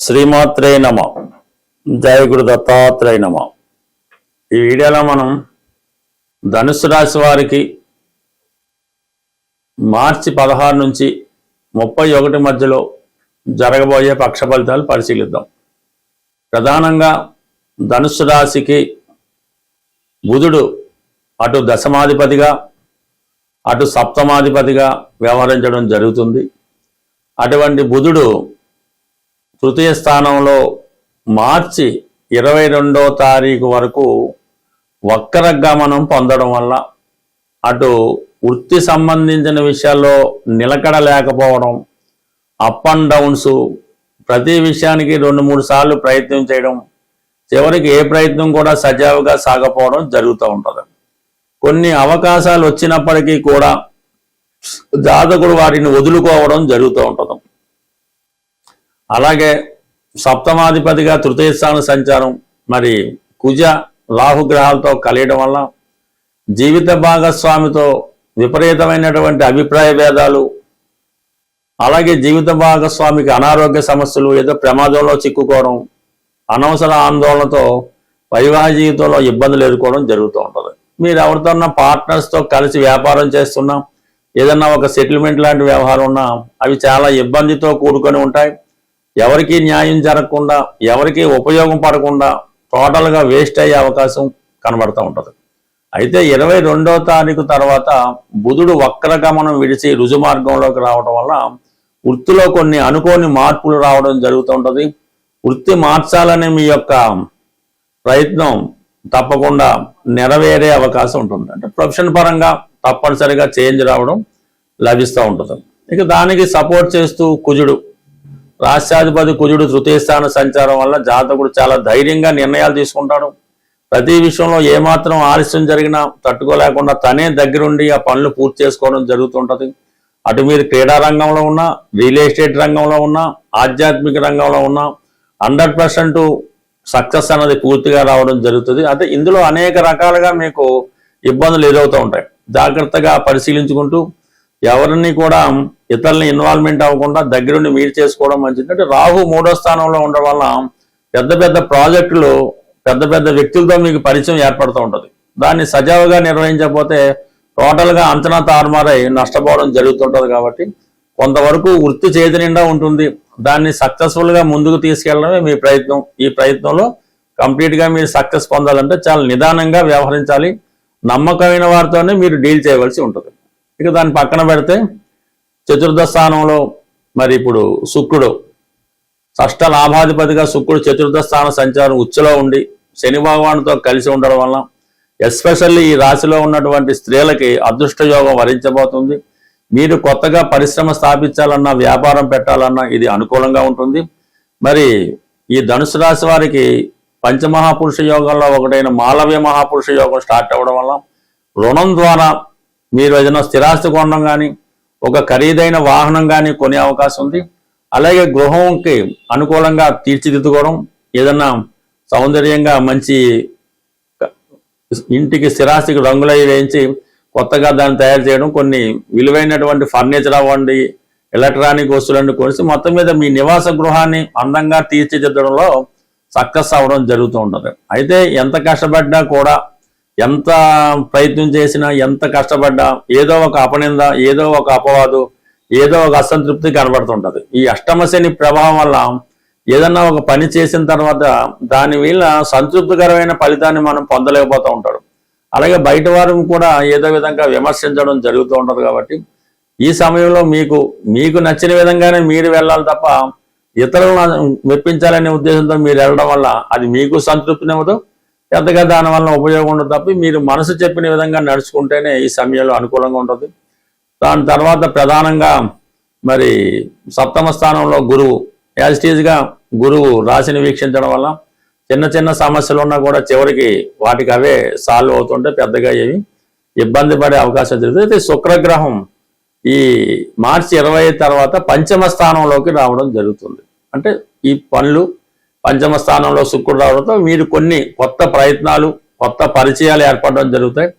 శ్రీమాత్రే నమ. జయ గురు దత్తాత్రేయ నమ. ఈ వీడియోలో మనం ధనుసు రాశి వారికి మార్చి 16 నుంచి 31 మధ్యలో జరగబోయే పక్ష ఫలితాలు పరిశీలిద్దాం. ప్రధానంగా ధనుసు రాశికి బుధుడు అటు దశమాధిపతిగా అటు సప్తమాధిపతిగా వ్యవహరించడం జరుగుతుంది. అటువంటి బుధుడు తృతీయ స్థానంలో మార్చి 22వ తారీఖు వరకు వక్రగమనం పొందడం వల్ల అటు వృత్తి సంబంధించిన విషయాల్లో నిలకడ లేకపోవడం, అప్ అండ్ డౌన్స్, ప్రతి విషయానికి 2-3 సార్లు ప్రయత్నం చేయడం, చివరికి ఏ ప్రయత్నం కూడా సజావుగా సాగపోవడం జరుగుతూ ఉంటుంది. కొన్ని అవకాశాలు వచ్చినప్పటికీ కూడా జాతకుడు వాటిని వదులుకోవడం జరుగుతూ ఉంటుంది. అలాగే సప్తమాధిపతిగా తృతీయ స్థాన సంచారం మరి కుజ రాహుగ్రహాలతో కలియడం వల్ల జీవిత భాగస్వామితో విపరీతమైనటువంటి అభిప్రాయ భేదాలు, అలాగే జీవిత భాగస్వామికి అనారోగ్య సమస్యలు, ఏదో ప్రమాదంలో చిక్కుకోవడం, అనవసర ఆందోళనతో వైవాహిక జీవితంలో ఇబ్బందులు ఎదుర్కోవడం జరుగుతూ ఉంటుంది. మీరు ఎవరితో ఉన్న పార్ట్నర్స్తో కలిసి వ్యాపారం చేస్తున్నా, ఏదన్నా ఒక సెటిల్మెంట్ లాంటి వ్యవహారం ఉన్నా అవి చాలా ఇబ్బందితో కూడుకొని ఉంటాయి. ఎవరికి న్యాయం జరగకుండా, ఎవరికి ఉపయోగం పడకుండా టోటల్గా వేస్ట్ అయ్యే అవకాశం కనబడుతూ ఉంటుంది. అయితే 22వ తారీఖు తర్వాత బుధుడు వక్రగమనం విడిచి రుజుమార్గంలోకి రావడం వల్ల వృత్తిలో కొన్ని అనుకోని మార్పులు రావడం జరుగుతూ ఉంటుంది. వృత్తి మార్చాలనే మీ యొక్క ప్రయత్నం తప్పకుండా నెరవేరే అవకాశం ఉంటుంది. అంటే ప్రొఫెషన్ పరంగా తప్పనిసరిగా చేంజ్ రావడం లభిస్తూ ఉంటుంది. ఇక దానికి సపోర్ట్ చేస్తూ కుజుడు, రాష్ట్రాధిపతి కుజుడు తృతీయ స్థాన సంచారం వల్ల జాతకుడు చాలా ధైర్యంగా నిర్ణయాలు తీసుకుంటాడు. ప్రతి విషయంలో ఏమాత్రం ఆలస్యం జరిగినా తట్టుకోలేకుండా తనే దగ్గరుండి ఆ పనులు పూర్తి చేసుకోవడం జరుగుతుంటుంది. అటు మీరు క్రీడా రంగంలో ఉన్నా, రియల్ ఎస్టేట్ రంగంలో ఉన్నా, ఆధ్యాత్మిక రంగంలో ఉన్నా 100% సక్సెస్ అన్నది పూర్తిగా రావడం జరుగుతుంది. అంటే ఇందులో అనేక రకాలుగా మీకు ఇబ్బందులు ఎదురవుతూ ఉంటాయి. జాగ్రత్తగా పరిశీలించుకుంటూ ఎవరిని కూడా ఇతరులని ఇన్వాల్వ్మెంట్ అవ్వకుండా దగ్గరుండి మీరు చేసుకోవడం మంచిది. అంటే రాహు 3వ స్థానంలో ఉండడం వల్ల పెద్ద పెద్ద ప్రాజెక్టులు, పెద్ద పెద్ద వ్యక్తులతో మీకు పరిచయం ఏర్పడుతూ ఉంటుంది. దాన్ని సజావుగా నిర్వహించకపోతే టోటల్గా అంచనా తారుమారై నష్టపోవడం జరుగుతుంటుంది. కాబట్టి కొంతవరకు వృత్తి చేతి నిండా ఉంటుంది. దాన్ని సక్సెస్ఫుల్గా ముందుకు తీసుకెళ్లడమే మీ ప్రయత్నం. ఈ ప్రయత్నంలో కంప్లీట్గా మీరు సక్సెస్ పొందాలంటే చాలా నిదానంగా వ్యవహరించాలి. నమ్మకమైన వారితోనే మీరు డీల్ చేయవలసి ఉంటుంది. ఇక దాన్ని పక్కన పెడితే చతుర్థ స్థానంలో మరి ఇప్పుడు శుక్రుడు, షష్ఠ లాభాధిపతిగా శుక్రుడు చతుర్థ స్థాన సంచారం ఉచ్చులో ఉండి శని భగవానుతో కలిసి ఉండడం వల్ల ఎస్పెషల్లీ ఈ రాశిలో ఉన్నటువంటి స్త్రీలకి అదృష్ట యోగం వరించబోతుంది. మీరు కొత్తగా పరిశ్రమ స్థాపించాలన్నా, వ్యాపారం పెట్టాలన్నా ఇది అనుకూలంగా ఉంటుంది. మరి ఈ ధనుసు రాశి వారికి పంచమహాపురుష యోగంలో ఒకటైన మాలవ్య మహాపురుష యోగం స్టార్ట్ అవ్వడం వల్ల రుణం ద్వారా మీరు ఏదైనా స్థిరాస్తి కొనడం కానీ, ఒక ఖరీదైన వాహనం కానీ కొనే అవకాశం ఉంది. అలాగే గృహంకి అనుకూలంగా తీర్చిదిద్దుకోవడం, ఏదన్నా సౌందర్యంగా మంచి ఇంటికి స్థిరాస్తికి రంగులు వేయించి కొత్తగా దాన్ని తయారు చేయడం, కొన్ని విలువైనటువంటి ఫర్నిచర్ అవ్వండి, ఎలక్ట్రానిక్ వస్తువులన్నీ కొనిసి మొత్తం మీద మీ నివాస గృహాన్ని అందంగా తీర్చిదిద్దడంలో సక్సెస్ అవ్వడం జరుగుతూ ఉంటుంది. అయితే ఎంత కష్టపడ్డా కూడా, ఎంత ప్రయత్నం చేసినా, ఎంత కష్టపడ్డా ఏదో ఒక అపనింద, ఏదో ఒక అపవాదు, ఏదో ఒక అసంతృప్తి కనబడుతుంటుంది. ఈ అష్టమ శని ప్రభావం వల్ల ఏదన్నా ఒక పని చేసిన తర్వాత దాని వల్ల సంతృప్తికరమైన ఫలితాన్ని మనం పొందలేకపోతూ ఉంటాడు. అలాగే బయట వారు కూడా ఏదో విధంగా విమర్శించడం జరుగుతూ ఉంటుంది. కాబట్టి ఈ సమయంలో మీకు నచ్చిన విధంగానే మీరు వెళ్ళాలి తప్ప ఇతరులను మెప్పించాలనే ఉద్దేశంతో మీరు వెళ్ళడం వల్ల అది మీకు సంతృప్తినివ్వదు, పెద్దగా దానివల్ల ఉపయోగం ఉండదు. తప్ప మీరు మనసు చెప్పిన విధంగా నడుచుకుంటేనే ఈ సమయంలో అనుకూలంగా ఉంటుంది. దాని తర్వాత ప్రధానంగా మరి సప్తమ స్థానంలో గురువు, యాజిటీజ్గా గురువు రాశిని వీక్షించడం వల్ల చిన్న చిన్న సమస్యలు ఉన్నా కూడా చివరికి వాటికి అవే సాల్వ్ అవుతుంటే పెద్దగా ఏమి ఇబ్బంది పడే అవకాశం జరుగుతుంది. అయితే శుక్రగ్రహం ఈ మార్చి 20 తర్వాత పంచమ స్థానంలోకి రావడం జరుగుతుంది. అంటే ఈ పనులు పంచమ స్థానంలో శుక్రుడు రావడంతో మీరు కొన్ని కొత్త ప్రయత్నాలు, కొత్త పరిచయాలు ఏర్పడడం జరుగుతాయి.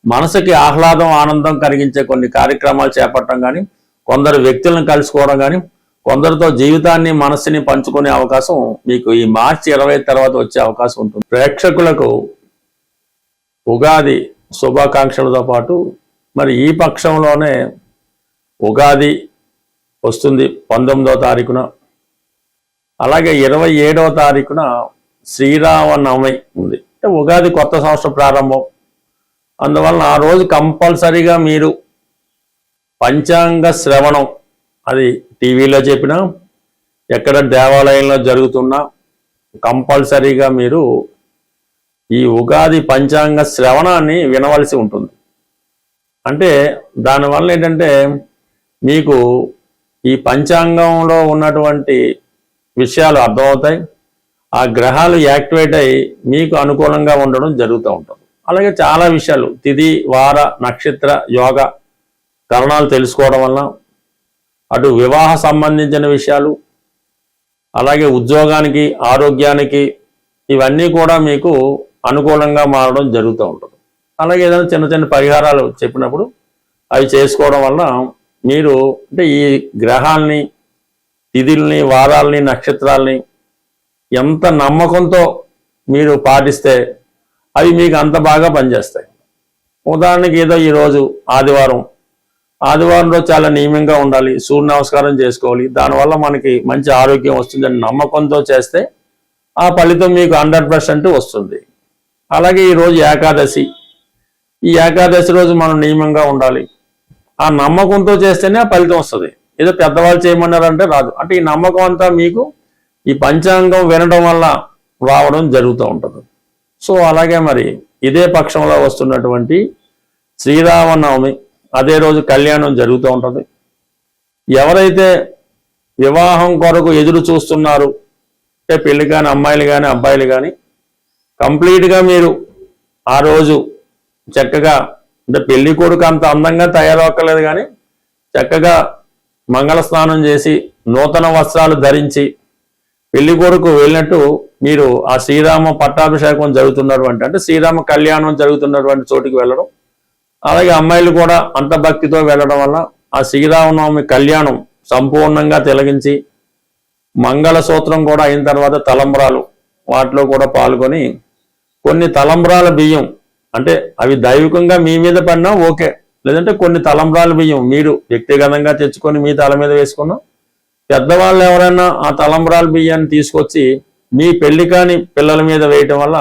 మనసుకి ఆహ్లాదం, ఆనందం కలిగించే కొన్ని కార్యక్రమాలు చేపట్టడం కానీ, కొందరు వ్యక్తులను కలుసుకోవడం కానీ, కొందరితో జీవితాన్ని మనస్సుని పంచుకునే అవకాశం మీకు ఈ మార్చి 20 తర్వాత వచ్చే అవకాశం ఉంటుంది. ప్రేక్షకులకు ఉగాది శుభాకాంక్షలతో పాటు మరి ఈ పక్షంలోనే ఉగాది వస్తుంది 19వ తారీఖున, అలాగే 27వ తారీఖున శ్రీరామనవమి ఉంది. అంటే ఉగాది కొత్త సంవత్సరం ప్రారంభం. అందువలన ఆ రోజు కంపల్సరీగా మీరు పంచాంగ శ్రవణం, అది టీవీలో చెప్పినా ఎక్కడ దేవాలయంలో జరుగుతున్నా కంపల్సరీగా మీరు ఈ ఉగాది పంచాంగ శ్రవణాన్ని వినవలసి ఉంటుంది. అంటే దానివల్ల ఏంటంటే మీకు ఈ పంచాంగంలో ఉన్నటువంటి విషయాలు అర్థమవుతాయి, ఆ గ్రహాలు యాక్టివేట్ అయ్యి మీకు అనుకూలంగా ఉండడం జరుగుతూ ఉంటుంది. అలాగే చాలా విషయాలు తిథి వార నక్షత్ర యోగ కరణాలు తెలుసుకోవడం వల్ల అటు వివాహ సంబంధించిన విషయాలు, అలాగే ఉద్యోగానికి ఆరోగ్యానికి ఇవన్నీ కూడా మీకు అనుకూలంగా మారడం జరుగుతూ ఉంటుంది. అలాగే ఏదైనా చిన్న చిన్న పరిహారాలు చెప్పినప్పుడు అవి చేసుకోవడం వల్ల మీరు అంటే ఈ గ్రహాలని తిథుల్ని వారాలని నక్షత్రాలని ఎంత నమ్మకంతో మీరు పాటిస్తే అవి మీకు అంత బాగా పనిచేస్తాయి. ఉదాహరణకి ఏదో ఈరోజు ఆదివారం రోజు చాలా నియమంగా ఉండాలి, సూర్య నమస్కారం చేసుకోవాలి, దానివల్ల మనకి మంచి ఆరోగ్యం వస్తుందని నమ్మకంతో చేస్తే ఆ ఫలితం మీకు 100% వస్తుంది. అలాగే ఈరోజు ఏకాదశి, ఈ ఏకాదశి రోజు మనం నియమంగా ఉండాలి, ఆ నమ్మకంతో చేస్తేనే ఆ ఫలితం వస్తుంది. ఏదో పెద్దవాళ్ళు చేయమన్నారంటే రాదు. అంటే ఈ నమ్మకం అంతా మీకు ఈ పంచాంగం వినడం వల్ల రావడం జరుగుతూ ఉంటుంది. సో అలాగే మరి ఇదే పక్షంలో వస్తున్నటువంటి శ్రీరామనవమి, అదే రోజు కళ్యాణం జరుగుతూ ఉంటుంది. ఎవరైతే వివాహం కొరకు ఎదురు చూస్తున్నారు, అంటే పెళ్లి కాని అమ్మాయిలు కానీ అబ్బాయిలు కానీ కంప్లీట్గా మీరు ఆ రోజు చక్కగా, అంటే పెళ్లి కొడుకు అంత అందంగా తయారవక్కర్లేదు కానీ చక్కగా మంగళ స్నానం చేసి నూతన వస్త్రాలు ధరించి పెళ్లి కొడుకు వెళ్ళినట్టు మీరు ఆ శ్రీరామ పట్టాభిషేకం జరుగుతున్నటువంటి, అంటే శ్రీరామ కళ్యాణం జరుగుతున్నటువంటి చోటికి వెళ్ళడం, అలాగే అమ్మాయిలు కూడా అంత భక్తితో వెళ్ళడం వల్ల ఆ శ్రీరామనవమి కళ్యాణం సంపూర్ణంగా తిలగించి మంగళసూత్రం కూడా అయిన తర్వాత తలంబ్రాలు వాటిలో కూడా పాల్గొని కొన్ని తలంబ్రాల బియ్యం, అంటే అవి దైవికంగా మీ మీద పడినా ఓకే, లేదంటే కొన్ని తలంబ్రాల బియ్యం మీరు వ్యక్తిగతంగా తెచ్చుకొని మీ తల మీద వేసుకున్నాం, పెద్దవాళ్ళు ఎవరైనా ఆ తలంబ్రాల బియ్యాన్ని తీసుకొచ్చి మీ పెళ్లి కాని పిల్లల మీద వేయటం వల్ల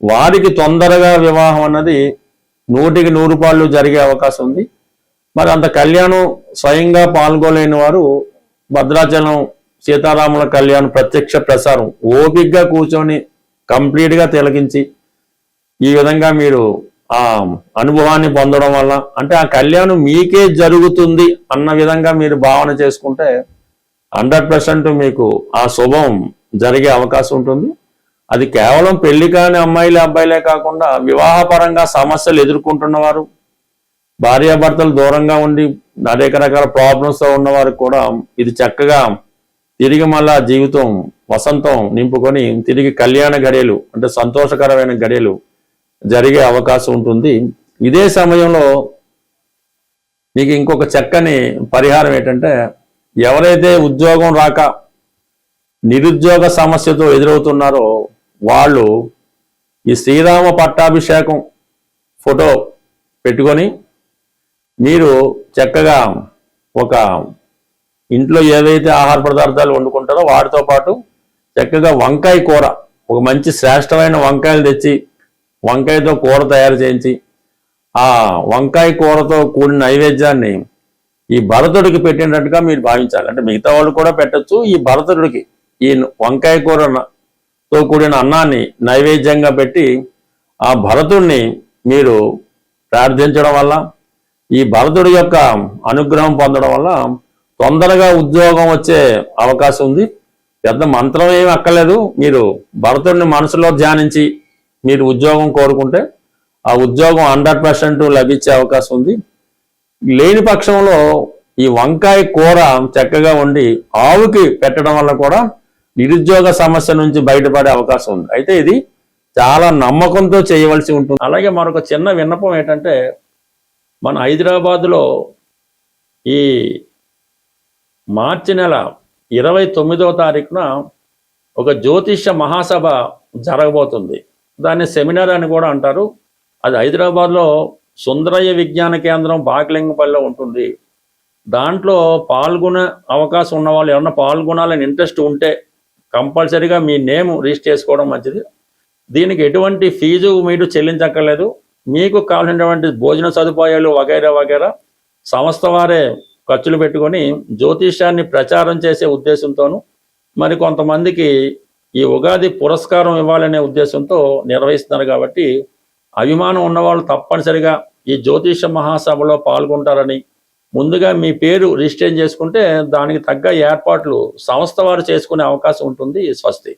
వారికి తొందరగా వివాహం అన్నది 100కి 100 రూపాయలు జరిగే అవకాశం ఉంది. మరి అంత కళ్యాణం స్వయంగా పాల్గొలేని వారు భద్రాచలం సీతారాముల కళ్యాణం ప్రత్యక్ష ప్రసారం ఓపికగా కూర్చొని కంప్లీట్గా తిలకించి ఈ విధంగా మీరు ఆ అనుభవాన్ని పొందడం వల్ల, అంటే ఆ కళ్యాణం మీకే జరుగుతుంది అన్న విధంగా మీరు భావన చేసుకుంటే 100% మీకు ఆ శుభం జరిగే అవకాశం ఉంటుంది. అది కేవలం పెళ్లి కాని అమ్మాయిలు అబ్బాయిలే కాకుండా వివాహపరంగా సమస్యలు ఎదుర్కొంటున్నవారు, భార్యాభర్తలు దూరంగా ఉండి అనేక రకాల ప్రాబ్లమ్స్తో ఉన్నవారు కూడా ఇది చక్కగా తిరిగి మళ్ళా జీవితం వసంతం నింపుకొని తిరిగి కళ్యాణ గడియలు, అంటే సంతోషకరమైన గడియలు జరిగే అవకాశం ఉంటుంది. ఇదే సమయంలో మీకు ఇంకొక చక్కని పరిహారం ఏంటంటే, ఎవరైతే ఉద్యోగం రాక నిరుద్యోగ సమస్యతో ఎదురవుతున్నారో వాళ్ళు ఈ శ్రీరామ పట్టాభిషేకం ఫోటో పెట్టుకొని మీరు చక్కగా ఒక ఇంట్లో ఏవైతే ఆహార పదార్థాలు వండుకుంటారో వాటితో పాటు చక్కగా వంకాయ కూర, ఒక మంచి శ్రేష్టమైన వంకాయలు తెచ్చి వంకాయతో కూర తయారు చేయించి ఆ వంకాయ కూరతో కూడిన నైవేద్యాన్ని ఈ భరతుడికి పెట్టినట్టుగా మీరు భావించాలి. అంటే మిగతా వాళ్ళు కూడా పెట్టచ్చు, ఈ భరతుడికి ఈ వంకాయ కూరతో కూడిన అన్నాన్ని నైవేద్యంగా పెట్టి ఆ భరతుడిని మీరు ప్రార్థించడం వల్ల, ఈ భరతుడి యొక్క అనుగ్రహం పొందడం వల్ల తొందరగా ఉద్యోగం వచ్చే అవకాశం ఉంది. పెద్ద మంత్రం ఏమి అక్కర్లేదు, మీరు భరతుడిని మనసులో ధ్యానించి మీరు ఉద్యోగం కోరుకుంటే ఆ ఉద్యోగం 100% లభించే అవకాశం ఉంది. లేని పక్షంలో ఈ వంకాయ కూర చక్కగా వండి ఆవుకి పెట్టడం వల్ల కూడా నిరుద్యోగ సమస్య నుంచి బయటపడే అవకాశం ఉంది. అయితే ఇది చాలా నమ్మకంతో చేయవలసి ఉంటుంది. అలాగే మరొక చిన్న విన్నపం ఏంటంటే, మన హైదరాబాదులో ఈ మార్చి నెల 29వ తారీఖున ఒక జ్యోతిష్య మహాసభ జరగబోతుంది. దాన్ని సెమినార్ అని కూడా అంటారు. అది హైదరాబాద్లో సుందరయ్య విజ్ఞాన కేంద్రం బాగలింగపల్లిలో ఉంటుంది. దాంట్లో పాల్గొనే అవకాశం ఉన్న వాళ్ళు ఏమన్నా పాల్గొనాలని ఇంట్రెస్ట్ ఉంటే కంపల్సరీగా మీ నేమ్ రిజిస్టర్ చేసుకోవడం మంచిది. దీనికి ఎటువంటి ఫీజు మీరు చెల్లించక్కర్లేదు. మీకు కావాల్సినటువంటి భోజన సదుపాయాలు వగైరా వగైరా సంస్థ వారే ఖర్చులు పెట్టుకొని జ్యోతిష్యాన్ని ప్రచారం చేసే ఉద్దేశంతోనూ మరి కొంతమందికి ఈ ఉగాది పురస్కారం ఇవ్వాలనే ఉద్దేశంతో నిర్వహిస్తున్నారు. కాబట్టి అభిమానం ఉన్నవాళ్ళు తప్పనిసరిగా ఈ జ్యోతిష మహాసభలో పాల్గొంటారని ముందుగా మీ పేరు రిజిస్టర్ చేసుకుంటే దానికి తగ్గ ఏర్పాట్లు సంస్థ వారు చేసుకునే అవకాశం ఉంటుంది. స్వస్తి.